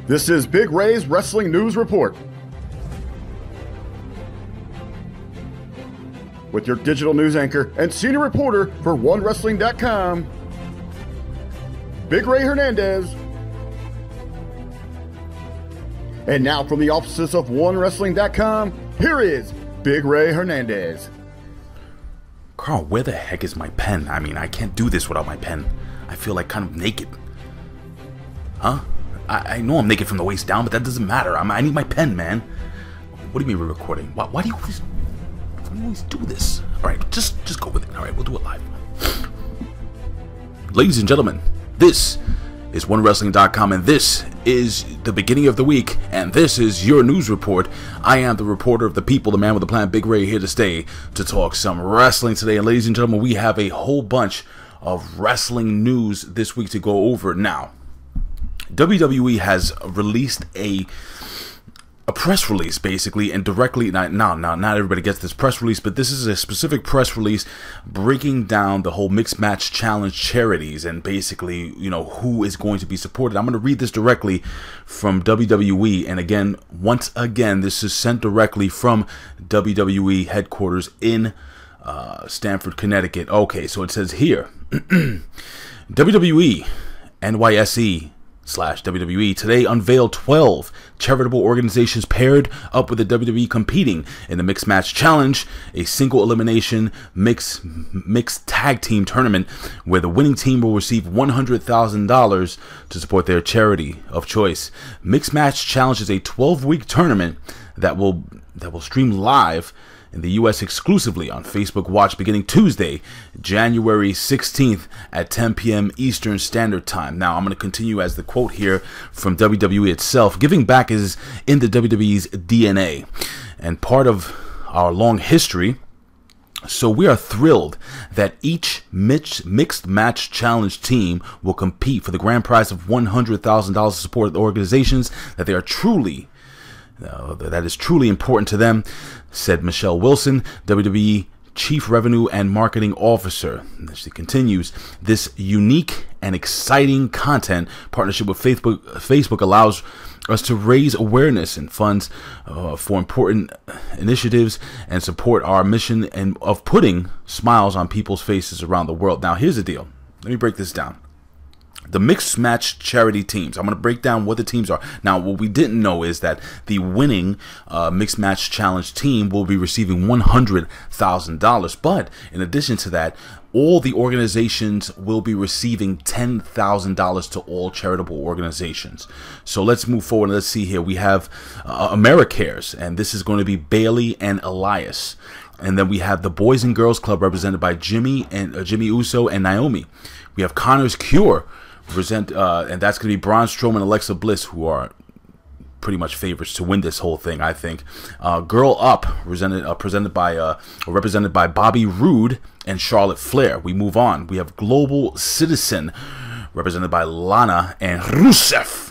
This is Big Ray's Wrestling News Report. With your digital news anchor and senior reporter for OneWrestling.com, Big Ray Hernandez. And now from the offices of OneWrestling.com, here is Big Ray Hernandez. Carl, where the heck is my pen? I mean, I can't do this without my pen. I feel like kind of naked. Huh? I know I'm naked from the waist down, but that doesn't matter. I need my pen, man. What do you mean we're recording? Why do you always do this? Alright, just go with it. Alright, we'll do it live. Ladies and gentlemen, this is OneWrestling.com, and this is the beginning of the week, and this is your news report. I am the reporter of the people, the man with the plan, Big Ray, here to stay to talk some wrestling today. And ladies and gentlemen, we have a whole bunch of wrestling news this week to go over. Now, WWE has released a press release, basically, and directly, not everybody gets this press release, but this is a specific press release breaking down the whole mixed match challenge charities and basically, you know, who is going to be supported. I'm going to read this directly from WWE, and again, once again, this is sent directly from WWE headquarters in Stamford, Connecticut. Okay, so it says here, WWE, NYSE/WWE today unveiled 12 charitable organizations paired up with the WWE competing in the Mixed Match Challenge, a single elimination mixed tag team tournament where the winning team will receive $100,000 to support their charity of choice. Mixed Match Challenge is a 12-week tournament that will stream live in the U.S. exclusively on Facebook Watch beginning Tuesday, January 16th at 10 p.m. Eastern Standard Time. Now, I'm going to continue as the quote here from WWE itself. Giving back is in the WWE's DNA and part of our long history. So we are thrilled that each mixed match challenge team will compete for the grand prize of $100,000 to support the organizations that they are truly that is truly important to them, said Michelle Wilson, WWE Chief Revenue and Marketing Officer. And she continues, this unique and exciting content partnership with Facebook allows us to raise awareness and funds for important initiatives and support our mission of putting smiles on people's faces around the world. Now, here's the deal. Let me break this down. The mixed match charity teams. I'm going to break down what the teams are. Now, what we didn't know is that the winning mixed match challenge team will be receiving $100,000. But in addition to that, all the organizations will be receiving $10,000 to all charitable organizations. So let's move forward. Let's see here. We have Americares, and this is going to be Bayley and Elias. And then we have the Boys and Girls Club represented by Jimmy Uso and Naomi. We have Connor's Cure, and that's going to be Braun Strowman and Alexa Bliss, who are pretty much favorites to win this whole thing, I think. Girl Up, represented by Bobby Roode and Charlotte Flair. We move on. We have Global Citizen, represented by Lana and Rusev.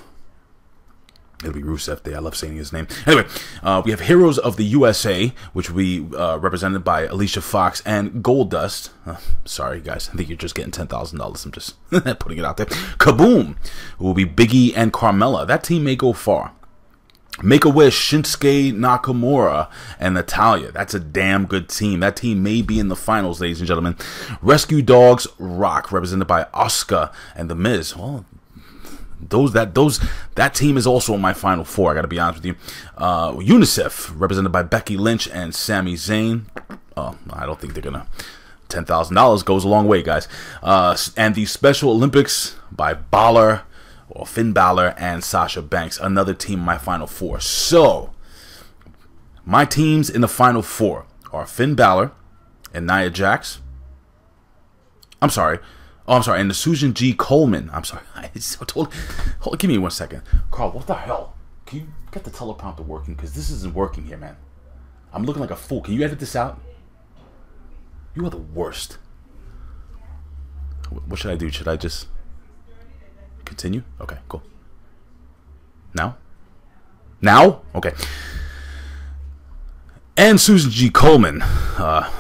It'll be Rusev Day. I love saying his name. Anyway, we have Heroes of the USA, which will be represented by Alicia Fox and Goldust. Sorry, guys. I think you're just getting $10,000. I'm just putting it out there. Kaboom will be Biggie and Carmella. That team may go far. Make-A-Wish, Shinsuke Nakamura and Natalya. That's a damn good team. That team may be in the finals, ladies and gentlemen. Rescue Dogs Rock, represented by Asuka and The Miz. Well, that team is also in my final four. I gotta be honest with you. UNICEF, represented by Becky Lynch and Sami Zayn. I don't think they're gonna. $10,000 goes a long way, guys. And the Special Olympics by Finn Balor and Sasha Banks. Another team in my final four. So my teams in the final four are Finn Balor and Nia Jax. I'm sorry, and the Susan G. Coleman. I'm sorry. Hold on, give me 1 second. Carl, what the hell? Can you get the teleprompter working? Because this isn't working here, man. I'm looking like a fool. Can you edit this out? You are the worst. What should I do? Should I just continue? Okay, cool. Now? Okay. And Susan G. Coleman,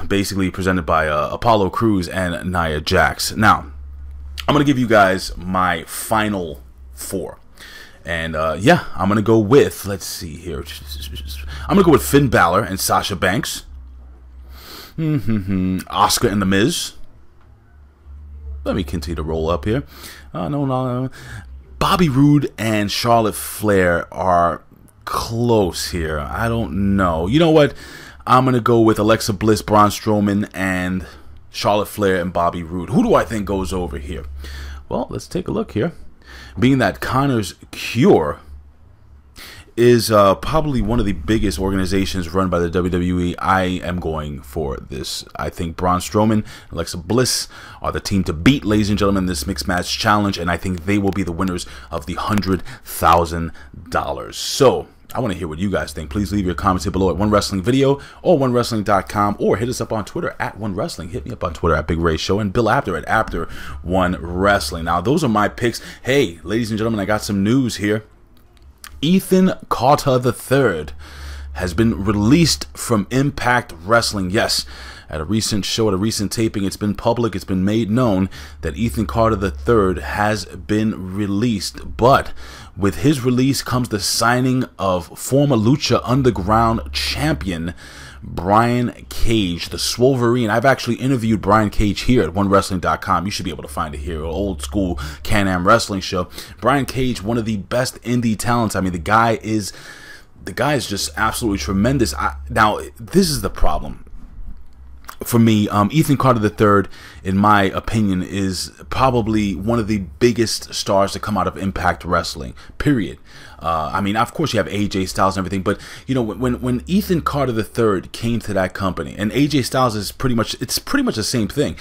basically presented by Apollo Crews and Nia Jax. Now, I'm going to give you guys my final four. And yeah, I'm going to go with, let's see here. I'm going to go with Finn Balor and Sasha Banks. Asuka and The Miz. Let me continue to roll up here. No. Bobby Roode and Charlotte Flair are close here. I don't know. You know what? I'm going to go with Alexa Bliss, Braun Strowman, and Charlotte Flair and Bobby Roode. Who do I think goes over here? Well, let's take a look here. Being that Connor's Cure is probably one of the biggest organizations run by the WWE, I am going for this. I think Braun Strowman and Alexa Bliss are the team to beat, ladies and gentlemen, this mixed match challenge, and I think they will be the winners of the $100,000. So, I want to hear what you guys think. Please leave your comments here below at One Wrestling Video or OneWrestling.com, or hit us up on Twitter at One Wrestling. Hit me up on Twitter at Big Ray Show, and Bill Apter at Apter One Wrestling. Now, those are my picks. Hey, ladies and gentlemen, I got some news here. Ethan Carter III has been released from Impact Wrestling. Yes, at a recent show, at a recent taping, it's been public, it's been made known that Ethan Carter III has been released. But with his release comes the signing of former Lucha Underground champion Brian Cage, the Swolverine. I've actually interviewed Brian Cage here at OneWrestling.com. You should be able to find it here, old school Can-Am wrestling show. Brian Cage, one of the best indie talents. I mean, the guy is just absolutely tremendous. Now, this is the problem. For me, Ethan Carter III, in my opinion, is probably one of the biggest stars to come out of Impact Wrestling, period. I mean, of course, you have AJ Styles and everything, but, you know, when Ethan Carter III came to that company, and AJ Styles is pretty much the same thing.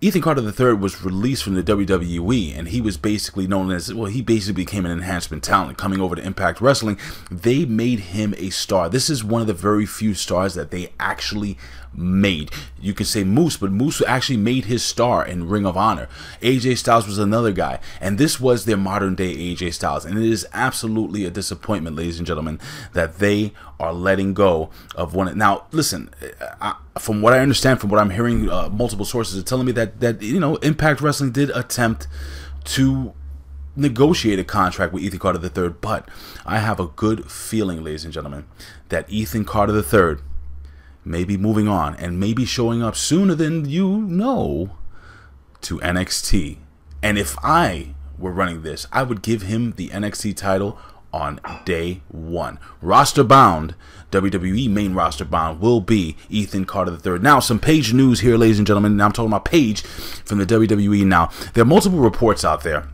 Ethan Carter III was released from the WWE, and he was basically known as, well, he basically became an enhancement talent. Coming over to Impact Wrestling, they made him a star. This is one of the very few stars that they actually made. You can say Moose, but Moose actually made his star in Ring of Honor. AJ Styles was another guy, and this was their modern day AJ Styles, and it is absolutely a disappointment, ladies and gentlemen, that they are letting go of one. Now, listen, from what I understand, from what I'm hearing, multiple sources are telling me that you know, Impact Wrestling did attempt to negotiate a contract with Ethan Carter III, but I have a good feeling, ladies and gentlemen, that Ethan Carter III may be moving on and maybe showing up sooner than you know to NXT. And if I were running this, I would give him the NXT title on day one. Roster bound, WWE main roster bound, will be Ethan Carter III. Now, some Page news here, ladies and gentlemen. Now, I'm talking about Page from the WWE. Now, there are multiple reports out there.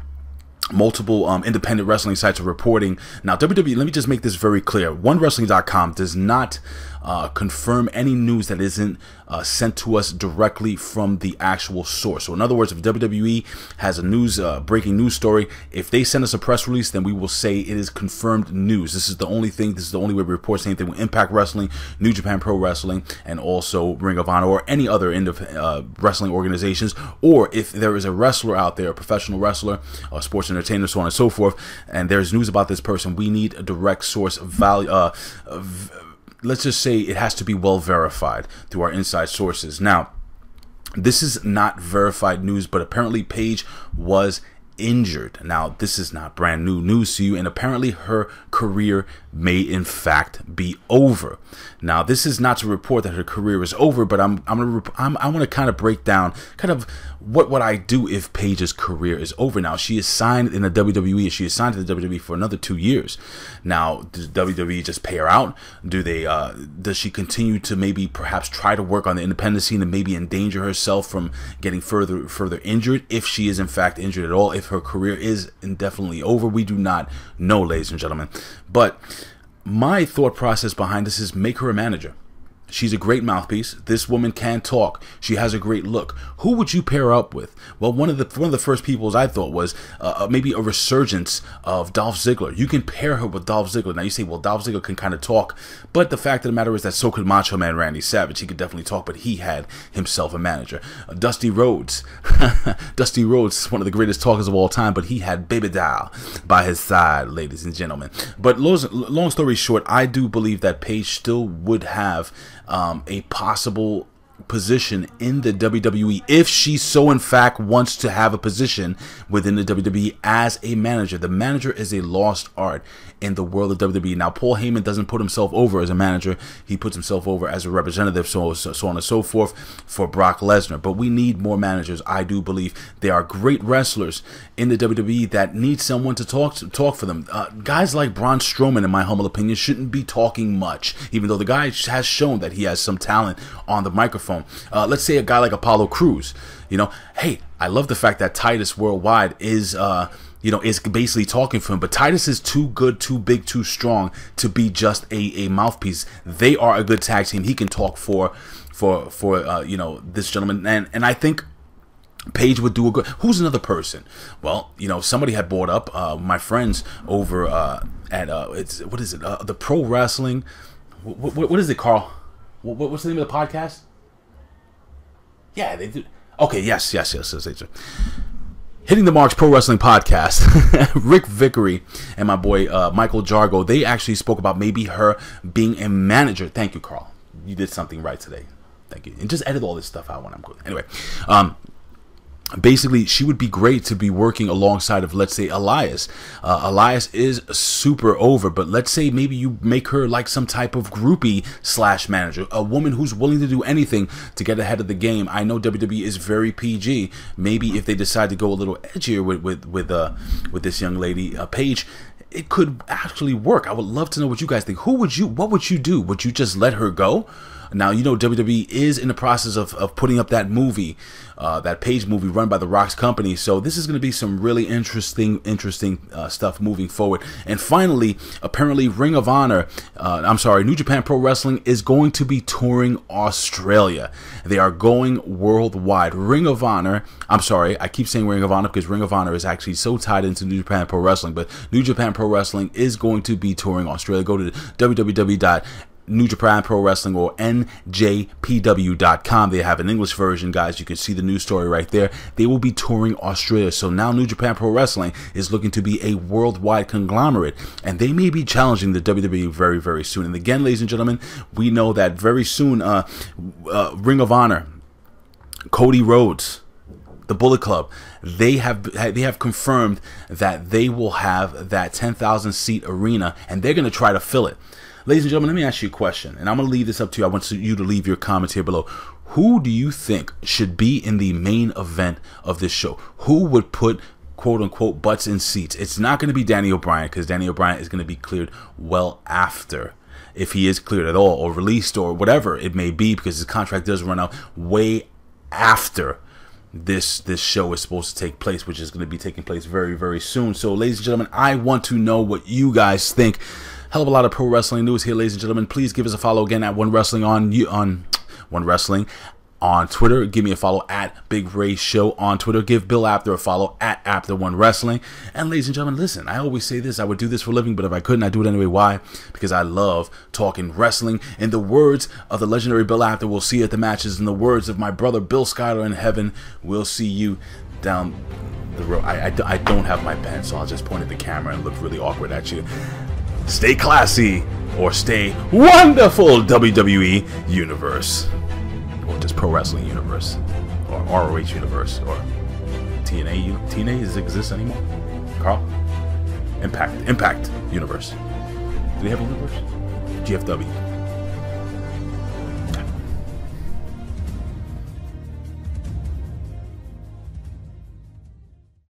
Multiple independent wrestling sites are reporting. Now, WWE, let me just make this very clear. OneWrestling.com does not confirm any news that isn't sent to us directly from the actual source. So in other words, if WWE has a breaking news story, if they send us a press release, then we will say it is confirmed news. This is the only thing, this is the only way we report anything with Impact Wrestling, New Japan Pro Wrestling, and also Ring of Honor, or any other wrestling organizations. Or if there is a wrestler out there, a professional wrestler, a sports entertainer, so on and so forth, and there's news about this person, we need a direct source value. Let's just say it has to be well verified through our inside sources. Now, this is not verified news, but apparently Paige was injured. Now, this is not brand new news to you, and apparently her career may in fact be over. Now, this is not to report that her career is over, but I want to kind of break down kind of what I do if Paige's career is over. Now, she is signed in the WWE. She is signed to the WWE for another 2 years. Now, does WWE just pay her out? Do they? Does she continue to maybe perhaps try to work on the independent scene and maybe endanger herself from getting further injured? If she is in fact injured at all, if her career is indefinitely over, we do not know, ladies and gentlemen. But my thought process behind this is make her a manager. She's a great mouthpiece. This woman can talk. She has a great look. Who would you pair up with? Well, one of the first people I thought was maybe a resurgence of Dolph Ziggler. You can pair her with Dolph Ziggler. Now you say, well, Dolph Ziggler can kind of talk, but the fact of the matter is that so could Macho Man Randy Savage. He could definitely talk, but he had himself a manager. Dusty Rhodes. Dusty Rhodes is one of the greatest talkers of all time, but he had Baby Doll by his side, ladies and gentlemen. But long story short, I do believe that Paige still would have a possible position in the WWE, if she so in fact wants to have a position within the WWE as a manager. The manager is a lost art in the world of WWE. Now, Paul Heyman doesn't put himself over as a manager. He puts himself over as a representative, so on and so forth, for Brock Lesnar. But we need more managers. I do believe there are great wrestlers in the WWE that need someone to talk for them. Guys like Braun Strowman, in my humble opinion, shouldn't be talking much, even though the guy has shown that he has some talent on the microphone. Let's say a guy like Apollo Crews. You know, hey, I love the fact that Titus Worldwide is is basically talking for him, but Titus is too good, too big, too strong to be just a mouthpiece. They are a good tag team. He can talk for this gentleman, and I think Paige would do a good. Who's another person? Well, somebody had brought up my friends over at what is it? The Pro Wrestling. What is it, Carl? What's the name of the podcast? Yeah, they do. Okay, yes. Hitting the Marks Pro Wrestling Podcast. Rick Vickery and my boy Michael Jargo, they actually spoke about maybe her being a manager. Thank you, Carl. You did something right today. Thank you. And just edit all this stuff out when I'm good. Anyway, basically, she would be great to be working alongside of, let's say, Elias. Elias is super over, but let's say maybe you make her like some type of groupie / manager, a woman who's willing to do anything to get ahead of the game. I know WWE is very PG. Maybe if they decide to go a little edgier with this young lady, Paige, it could actually work. I would love to know what you guys think. What would you do? Would you just let her go? Now, WWE is in the process of putting up that movie, that Paige movie run by The Rock's company. So this is going to be some really interesting stuff moving forward. And finally, apparently New Japan Pro Wrestling is going to be touring Australia. They are going worldwide. I keep saying Ring of Honor because Ring of Honor is actually so tied into New Japan Pro Wrestling. But New Japan Pro Wrestling is going to be touring Australia. Go to New Japan Pro Wrestling or NJPW.com. They have an English version, guys. You can see the news story right there. They will be touring Australia. So now New Japan Pro Wrestling is looking to be a worldwide conglomerate, and they may be challenging the WWE very, very soon. And again, ladies and gentlemen, we know that very soon Ring of Honor, Cody Rhodes, the Bullet Club, they have confirmed that they will have that 10,000 seat arena, and they're going to try to fill it. Ladies and gentlemen, let me ask you a question, and I'm going to leave this up to you. I want you to leave your comments here below. Who do you think should be in the main event of this show? Who would put, quote-unquote, butts in seats? It's not going to be Danny O'Brien, because Danny O'Brien is going to be cleared well after, if he is cleared at all, or released, or whatever it may be, because his contract does run out way after this show is supposed to take place, which is going to be taking place very, very soon. So, ladies and gentlemen, I want to know what you guys think. Hell of a lot of pro wrestling news here, ladies and gentlemen. Please give us a follow again at One Wrestling on Twitter. Give me a follow at Big Ray Show on Twitter. Give Bill Apter a follow at Apter One Wrestling. And ladies and gentlemen, listen, I always say this. I would do this for a living, but if I couldn't, I'd do it anyway. Why? Because I love talking wrestling. In the words of the legendary Bill Apter, we'll see you at the matches. In the words of my brother Bill Schuyler in heaven, we'll see you down the road. I don't have my pen, so I'll just point at the camera and look really awkward at you. Stay classy or stay wonderful, WWE Universe. Or just Pro Wrestling Universe. Or ROH Universe. Or TNA. TNA does it exist anymore? Carl? Impact Universe. Do they have a universe? GFW.